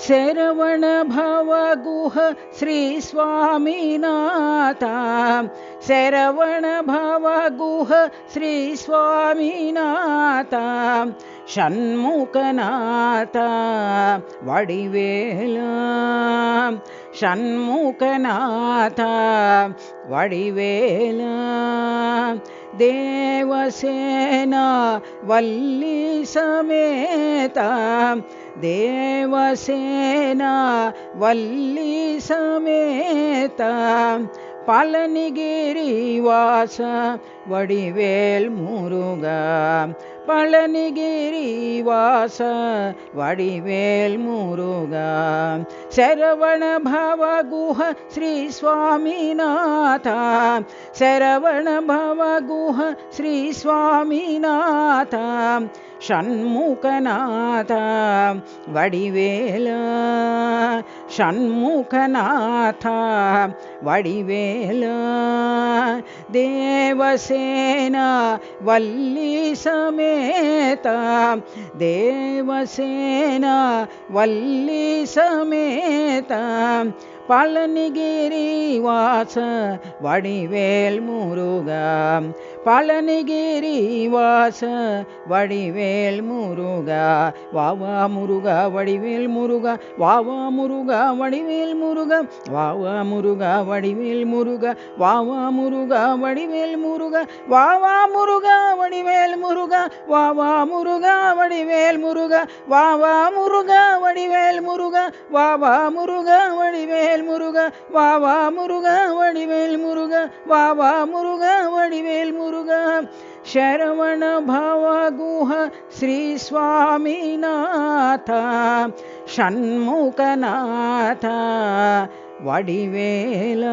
ಶರವಣ ಭವಗುಹ ಶ್ರೀ ಸ್ವಾಮಿನಾಥ ಶರವಣ ಭವಗುಹ ಶ್ರೀ ಸ್ವಾಮಿನಾಥ ಷಣ್ಮುಖನಾಥ ವಡಿವೇಲ ಷಣ್ಮುಖನಾಥ ವಡಿವೇಲ ದೇವಸೇನ ವಲ್ಲಿ ಸಮೇತ ದೇವಸೇನ ವಲ್ಲಿ ಸಮೇತ பழனிகிரி வாச வடிவேல் முருகா பழனிகிரி வாச வடிவேல் முருகா சரவண பவகுஹ ஸ்ரீ சுவாமிநாத சரவண பவகுஹ ஸ்ரீ சுவாமிநாத ஷண்முகநாத வடிவேல ஷண்முகநாத வடிவேல தேவசேன வல்லி சமேத தேவசேன வல்லி சமேத பழனிகிரி வாச வடிவேல் முருகா பழனிகிரி வாச வடிவேல் முருகா வாவா முருகா வடிவேல் முருகா வாவா முருகா வடிவேல் முருகா வாவா முருகா வடிவேல் முருகா வாவா முருகா வடிவேல் முருகா வாவா முருகா வடிவேல் முருகா வாவா முருகா வடிவேல் முருகா வாவா முருகா வடிவேல் முருகா வாவா முருகா வடிவேல் முருகா வாவா முருகா வடிவேல் முருகா வாவா முருகா வடிவேல் முருகா ಶರವಣ ಭವಗುಹ ಶ್ರೀ ಸ್ವಾಮಿನಾಥ ಷಣ್ಮುಖನಾಥ ವಡಿವೇಲ